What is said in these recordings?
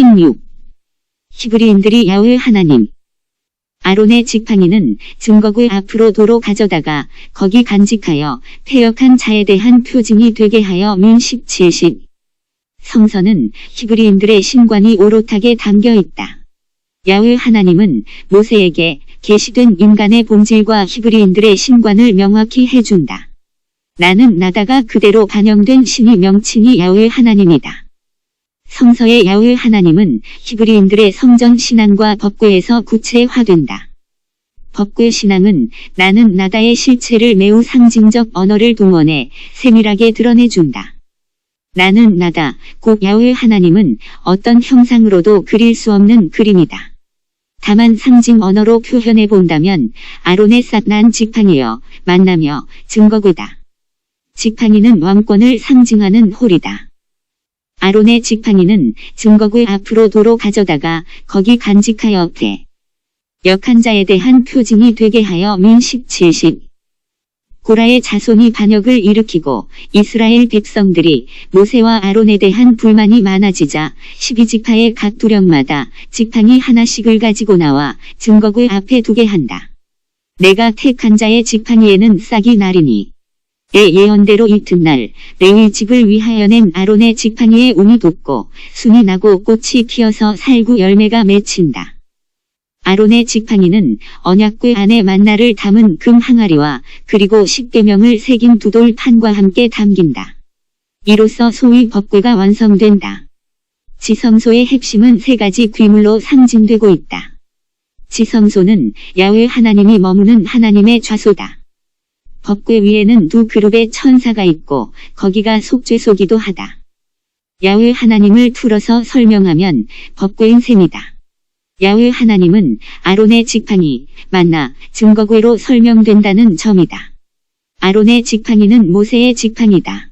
16. 히브리인들이 야훼 하나님 아론의 지팡이는 증거구 앞으로 도로 가져다가 거기 간직하여 패역한 자에 대한 표징이 되게 하여 민 17십. 성서는 히브리인들의 신관이 오롯하게 담겨 있다. 야훼 하나님은 모세에게 계시된 인간의 본질과 히브리인들의 신관을 명확히 해준다. 나는 나다가 그대로 반영된 신의 명칭이 야훼 하나님이다. 성서의 야훼 하나님은 히브리인들의 성전 신앙과 법궤에서 구체화된다. 법궤 신앙은 나는 나다의 실체를 매우 상징적 언어를 동원해 세밀하게 드러내준다. 나는 나다, 곧 야훼 하나님은 어떤 형상으로도 그릴 수 없는 그림이다. 다만 상징 언어로 표현해 본다면 아론의 싹난 지팡이여 만나며 증거구다. 지팡이는 왕권을 상징하는 홀이다. 아론의 지팡이는 증거구 앞으로 도로 가져다가 거기 간직하여 패역한 자에 대한 표징이 되게 하여 민 17십. 고라의 자손이 반역을 일으키고 이스라엘 백성들이 모세와 아론에 대한 불만이 많아지자 12지파의 각 두령마다 지팡이 하나씩을 가지고 나와 증거구 앞에 두게 한다. 내가 택한 자의 지팡이에는 싹이 나리니 의 예언대로 이튿날 레위 집을 위하여 낸 아론의 지팡이에 운이 돋고 순이 나고 꽃이 피어서 살구 열매가 맺힌다. 아론의 지팡이는 언약궤 안에 만나를 담은 금 항아리와 그리고 십계명을 새긴 두 돌판과 함께 담긴다. 이로써 소위 법궤가 완성된다. 지성소의 핵심은 세 가지 귀물로 상징되고 있다. 지성소는 야훼 하나님이 머무는 하나님의 좌소다. 법궤 위에는 두 그룹의 천사가 있고 거기가 속죄소기도 하다. 야훼 하나님을 풀어서 설명하면 법궤인 셈이다. 야훼 하나님은 아론의 지팡이, 만나, 증거궤로 설명된다는 점이다. 아론의 지팡이는 모세의 지팡이다.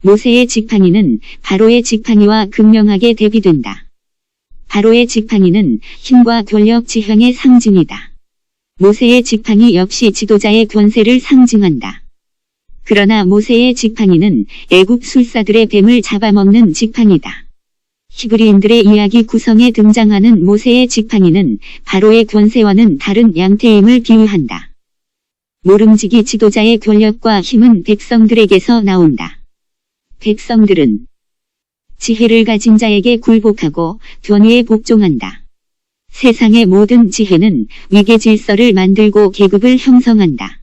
모세의 지팡이는 바로의 지팡이와 극명하게 대비된다. 바로의 지팡이는 힘과 권력 지형의 상징이다. 모세의 지팡이 역시 지도자의 권세를 상징한다. 그러나 모세의 지팡이는 애굽 술사들의 뱀을 잡아먹는 지팡이다. 히브리인들의 이야기 구성에 등장하는 모세의 지팡이는 바로의 권세와는 다른 양태임을 비유한다. 모름지기 지도자의 권력과 힘은 백성들에게서 나온다. 백성들은 지혜를 가진 자에게 굴복하고 권위에 복종한다. 세상의 모든 지혜는 위계 질서를 만들고 계급을 형성한다.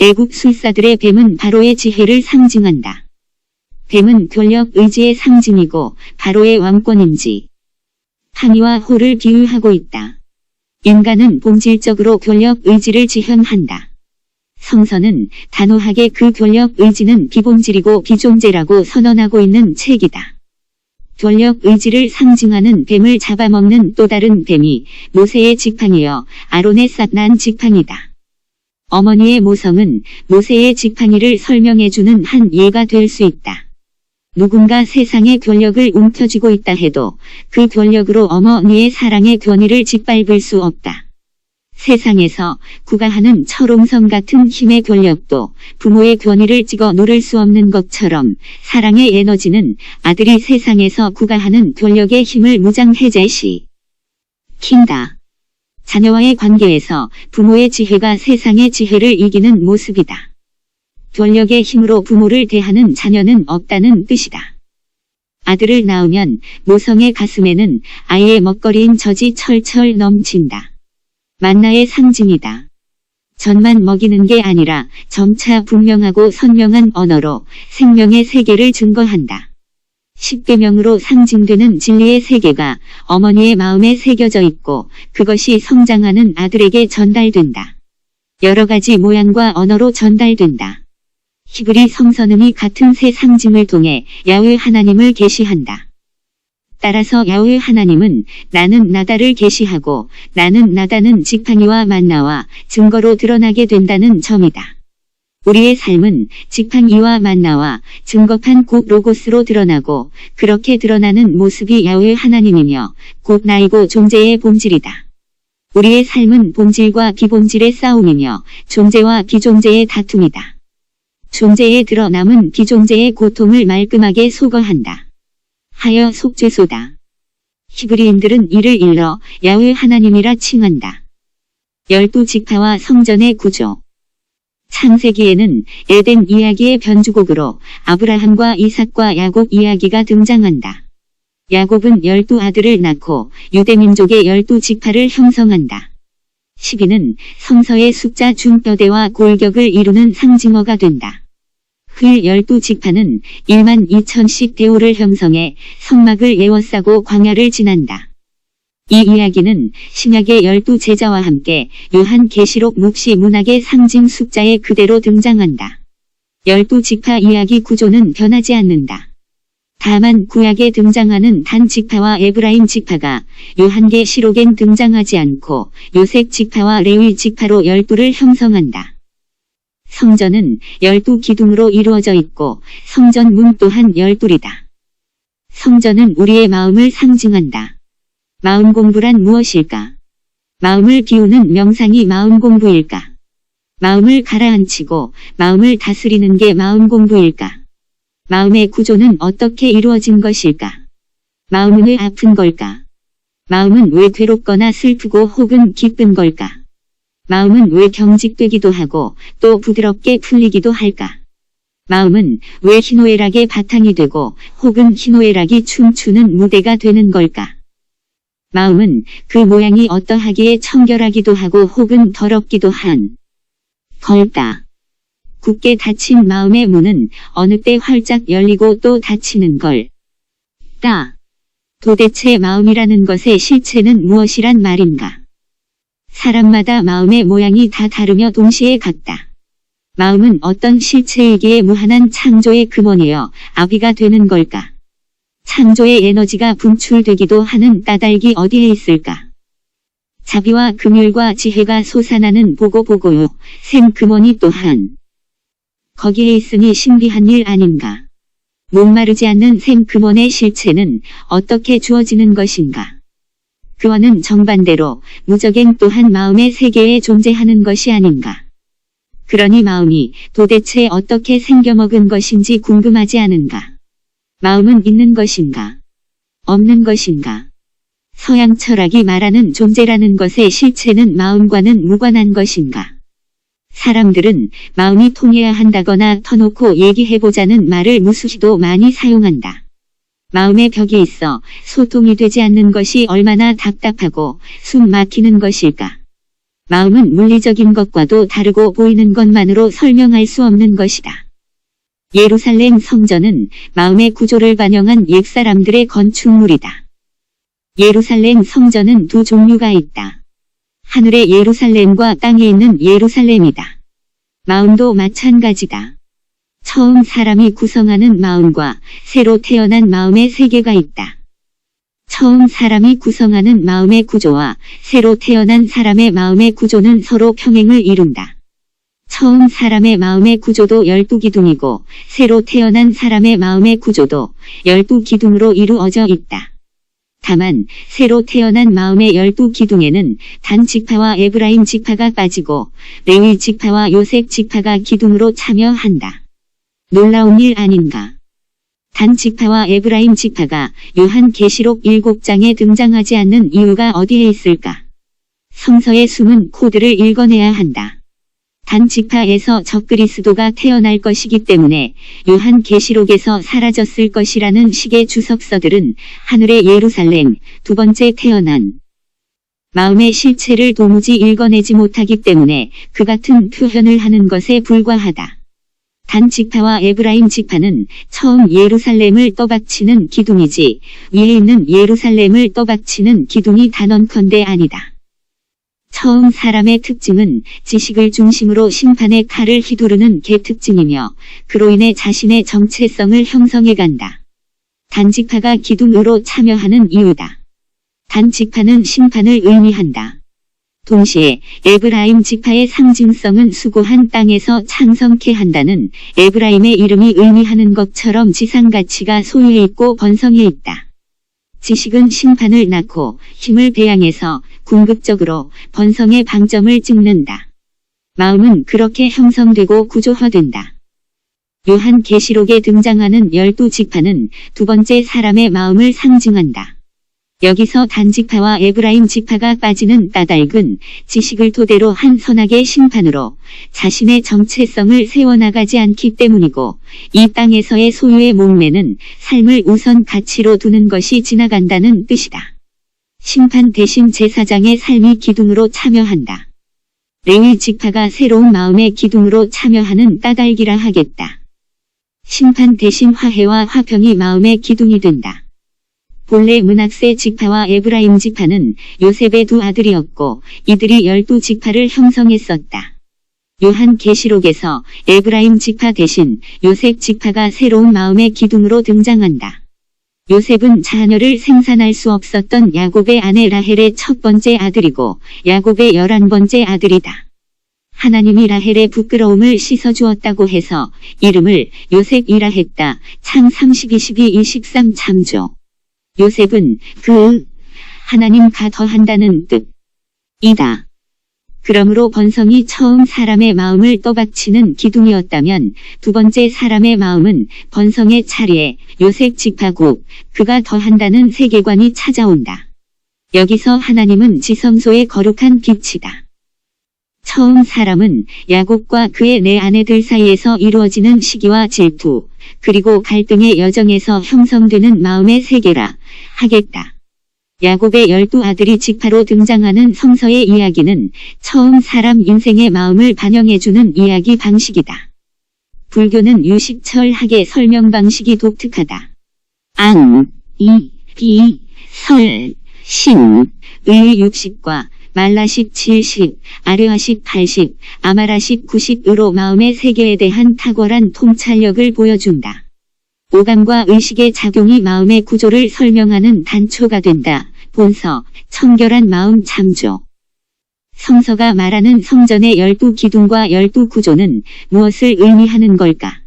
애굽 술사들의 뱀은 바로의 지혜를 상징한다. 뱀은 권력 의지의 상징이고 바로의 왕권인지 파니와 호를 비유하고 있다. 인간은 본질적으로 권력 의지를 지향한다. 성서는 단호하게 그 권력 의지는 비본질이고 비존재라고 선언하고 있는 책이다. 권력 의지를 상징하는 뱀을 잡아먹는 또 다른 뱀이 모세의 지팡이여 아론의 싹난 지팡이다. 어머니의 모성은 모세의 지팡이를 설명해주는 한 예가 될 수 있다. 누군가 세상의 권력을 움켜쥐고 있다 해도 그 권력으로 어머니의 사랑의 권위를 짓밟을 수 없다. 세상에서 구가하는 철옹성 같은 힘의 권력도 부모의 권위를 찍어 누를 수 없는 것처럼 사랑의 에너지는 아들이 세상에서 구가하는 권력의 힘을 무장해제시킨다. 자녀와의 관계에서 부모의 지혜가 세상의 지혜를 이기는 모습이다. 권력의 힘으로 부모를 대하는 자녀는 없다는 뜻이다. 아들을 낳으면 모성의 가슴에는 아이의 먹거리인 젖이 철철 넘친다. 만나의 상징이다. 젖만 먹이는 게 아니라 점차 분명하고 선명한 언어로 생명의 세계를 증거한다. 십계명으로 상징되는 진리의 세계가 어머니의 마음에 새겨져 있고 그것이 성장하는 아들에게 전달된다. 여러 가지 모양과 언어로 전달된다. 히브리 성서는 이 같은 세 상징을 통해 야훼 하나님을 계시한다. 따라서 야훼 하나님은 나는 나다를 계시하고 나는 나다는 지팡이와 만나와 증거로 드러나게 된다는 점이다. 우리의 삶은 지팡이와 만나와 증거판 곧 로고스로 드러나고 그렇게 드러나는 모습이 야훼 하나님이며 곧 나이고 존재의 본질이다. 우리의 삶은 본질과 비본질의 싸움이며 존재와 비존재의 다툼이다. 존재에 드러남은 비존재의 고통을 말끔하게 소거한다. 하여 속죄소다. 히브리인들은 이를 일러 야훼 하나님이라 칭한다. 12지파와 성전의 구조. 창세기에는 에덴 이야기의 변주곡으로 아브라함과 이삭과 야곱 이야기가 등장한다. 야곱은 12아들을 낳고 유대민족의 12지파를 형성한다. 12는 성서의 숫자 중 뼈대와 골격을 이루는 상징어가 된다. 그 12지파는 1만 2천씩 대오를 형성해 성막을 에워싸고 광야를 지난다. 이 이야기는 신약의 12제자와 함께 요한계시록 묵시 문학의 상징 숫자에 그대로 등장한다. 12지파 이야기 구조는 변하지 않는다. 다만 구약에 등장하는 단 지파와 에브라임 지파가 요한계시록엔 등장하지 않고 요셉 지파와 레위 지파로 12를 형성한다. 성전은 12기둥으로 이루어져 있고 성전 문 또한 12이다. 성전은 우리의 마음을 상징한다. 마음 공부란 무엇일까? 마음을 비우는 명상이 마음 공부일까? 마음을 가라앉히고 마음을 다스리는 게 마음 공부일까? 마음의 구조는 어떻게 이루어진 것일까? 마음은 왜 아픈 걸까? 마음은 왜 괴롭거나 슬프고 혹은 기쁜 걸까? 마음은 왜 경직되기도 하고 또 부드럽게 풀리기도 할까? 마음은 왜 희노애락의 바탕이 되고 혹은 희노애락이 춤추는 무대가 되는 걸까? 마음은 그 모양이 어떠하기에 청결하기도 하고 혹은 더럽기도 한 걸까? 굳게 닫힌 마음의 문은 어느 때 활짝 열리고 또 닫히는 걸까? 도대체 마음이라는 것의 실체는 무엇이란 말인가? 사람마다 마음의 모양이 다 다르며 동시에 같다. 마음은 어떤 실체이기에 무한한 창조의 근원이여 아비가 되는 걸까? 창조의 에너지가 분출되기도 하는 까닭이 어디에 있을까? 자비와 긍휼과 지혜가 솟아나는 보고요 샘 근원이 또한 거기에 있으니 신비한 일 아닌가? 목마르지 않는 샘 근원의 실체는 어떻게 주어지는 것인가? 그와는 정반대로 무적행 또한 마음의 세계에 존재하는 것이 아닌가? 그러니 마음이 도대체 어떻게 생겨먹은 것인지 궁금하지 않은가? 마음은 있는 것인가? 없는 것인가? 서양 철학이 말하는 존재라는 것의 실체는 마음과는 무관한 것인가? 사람들은 마음이 통해야 한다거나 터놓고 얘기해보자는 말을 무수히도 많이 사용한다. 마음의 벽이 있어 소통이 되지 않는 것이 얼마나 답답하고 숨 막히는 것일까? 마음은 물리적인 것과도 다르고 보이는 것만으로 설명할 수 없는 것이다. 예루살렘 성전은 마음의 구조를 반영한 옛사람들의 건축물이다. 예루살렘 성전은 두 종류가 있다. 하늘의 예루살렘과 땅에 있는 예루살렘이다. 마음도 마찬가지다. 처음 사람이 구성하는 마음과 새로 태어난 마음의 세계가 있다. 처음 사람이 구성하는 마음의 구조와 새로 태어난 사람의 마음의 구조는 서로 평행을 이룬다. 처음 사람의 마음의 구조도 12기둥이고 새로 태어난 사람의 마음의 구조도 12기둥으로 이루어져 있다. 다만 새로 태어난 마음의 12기둥에는 단 지파와 에브라임 지파가 빠지고 레위 지파와 요셉 지파가 기둥으로 참여한다. 놀라운 일 아닌가? 단 지파와 에브라임 지파가 요한계시록 7장에 등장하지 않는 이유가 어디에 있을까? 성서의 숨은 코드를 읽어내야 한다. 단 지파에서 적그리스도가 태어날 것이기 때문에 요한계시록에서 사라졌을 것이라는 식의 주석서들은 하늘의 예루살렘, 두 번째 태어난 마음의 실체를 도무지 읽어내지 못하기 때문에 그 같은 표현을 하는 것에 불과하다. 단 지파와 에브라임 지파는 처음 예루살렘을 떠받치는 기둥이지 위에 있는 예루살렘을 떠받치는 기둥이 단언컨대 아니다. 처음 사람의 특징은 지식을 중심으로 심판의 칼을 휘두르는 계특징이며 그로 인해 자신의 정체성을 형성해간다. 단지파가 기둥으로 참여하는 이유다. 단지파는 심판을 의미한다. 동시에 에브라임 지파의 상징성은 수고한 땅에서 창성케 한다는 에브라임의 이름이 의미하는 것처럼 지상가치가 소유해 있고 번성해 있다. 지식은 심판을 낳고 힘을 배양해서 궁극적으로 번성의 방점을 찍는다. 마음은 그렇게 형성되고 구조화된다. 요한계시록에 등장하는 12지파는 두 번째 사람의 마음을 상징한다. 여기서 단지파와 에브라임 지파가 빠지는 까닭은 지식을 토대로 한 선악의 심판으로 자신의 정체성을 세워나가지 않기 때문이고, 이 땅에서의 소유의 목매는 삶을 우선 가치로 두는 것이 지나간다는 뜻이다. 심판 대신 제사장의 삶이 기둥으로 참여한다. 레위 지파가 새로운 마음의 기둥으로 참여하는 까닭이라 하겠다. 심판 대신 화해와 화평이 마음의 기둥이 된다. 본래 므낫세 지파와 에브라임 지파는 요셉의 두 아들이었고 이들이 12지파를 형성했었다. 요한계시록에서 에브라임 지파 대신 요셉 지파가 새로운 마음의 기둥으로 등장한다. 요셉은 자녀를 생산할 수 없었던 야곱의 아내 라헬의 첫 번째 아들이고 야곱의 11번째 아들이다. 하나님이 라헬의 부끄러움을 씻어주었다고 해서 이름을 요셉이라 했다. 창 32-22-23 참조. 요셉은 하나님과 더한다는 뜻이다. 그러므로 번성이 처음 사람의 마음을 떠받치는 기둥이었다면 두 번째 사람의 마음은 번성의 차례에 요셉 지파국, 그가 더한다는 세계관이 찾아온다. 여기서 하나님은 지성소의 거룩한 빛이다. 처음 사람은 야곱과 그의 네 아내들 사이에서 이루어지는 시기와 질투, 그리고 갈등의 여정에서 형성되는 마음의 세계라 하겠다. 야곱의 12아들이 지파로 등장하는 성서의 이야기는 처음 사람 인생의 마음을 반영해주는 이야기 방식이다. 불교는 유식철학의 설명 방식이 독특하다. 안, 이, 비, 설, 신, 의 60과 말라식 70, 아르아식 80, 아마라식 90으로 마음의 세계에 대한 탁월한 통찰력을 보여준다. 오감과 의식의 작용이 마음의 구조를 설명하는 단초가 된다. 본서, 청결한 마음 참조. 성서가 말하는 성전의 12기둥과 12구조는 무엇을 의미하는 걸까?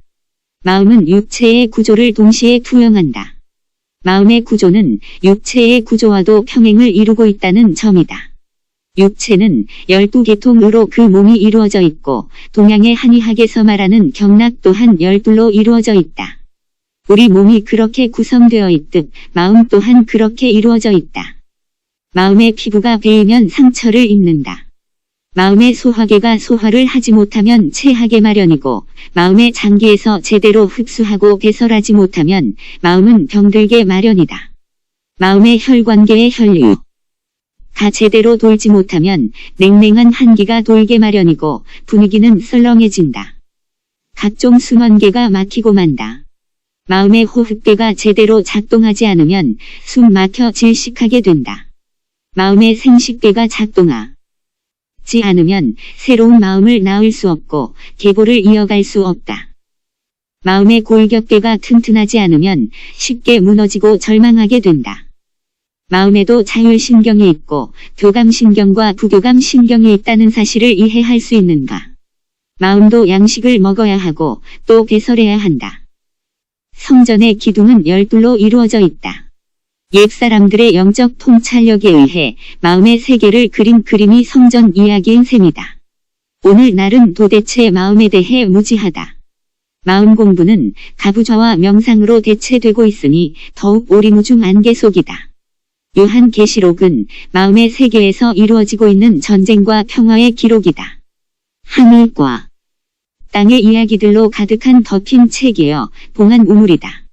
마음은 육체의 구조를 동시에 투영한다. 마음의 구조는 육체의 구조와도 평행을 이루고 있다는 점이다. 육체는 12계통으로 그 몸이 이루어져 있고 동양의 한의학에서 말하는 경락 또한 12로 이루어져 있다. 우리 몸이 그렇게 구성되어 있듯 마음 또한 그렇게 이루어져 있다. 마음의 피부가 베이면 상처를 입는다. 마음의 소화계가 소화를 하지 못하면 체하게 마련이고 마음의 장기에서 제대로 흡수하고 배설하지 못하면 마음은 병들게 마련이다. 마음의 혈관계의 혈류가 제대로 돌지 못하면 냉랭한 한기가 돌게 마련이고 분위기는 썰렁해진다. 각종 순환계가 막히고 만다. 마음의 호흡계가 제대로 작동하지 않으면 숨 막혀 질식하게 된다. 마음의 생식계가 작동하지 않으면 새로운 마음을 낳을 수 없고 계보를 이어갈 수 없다. 마음의 골격계가 튼튼하지 않으면 쉽게 무너지고 절망하게 된다. 마음에도 자율신경이 있고 교감신경과 부교감신경이 있다는 사실을 이해할 수 있는가? 마음도 양식을 먹어야 하고 또 배설해야 한다. 성전의 기둥은 12로 이루어져 있다. 옛사람들의 영적 통찰력에 의해 마음의 세계를 그린 그림이 성전 이야기인 셈이다. 오늘날은 도대체 마음에 대해 무지하다. 마음 공부는 가부좌와 명상으로 대체되고 있으니 더욱 오리무중 안개 속이다. 요한계시록은 마음의 세계에서 이루어지고 있는 전쟁과 평화의 기록이다. 하늘과 땅의 이야기들로 가득한 덮인 책이여 봉한 우물이다.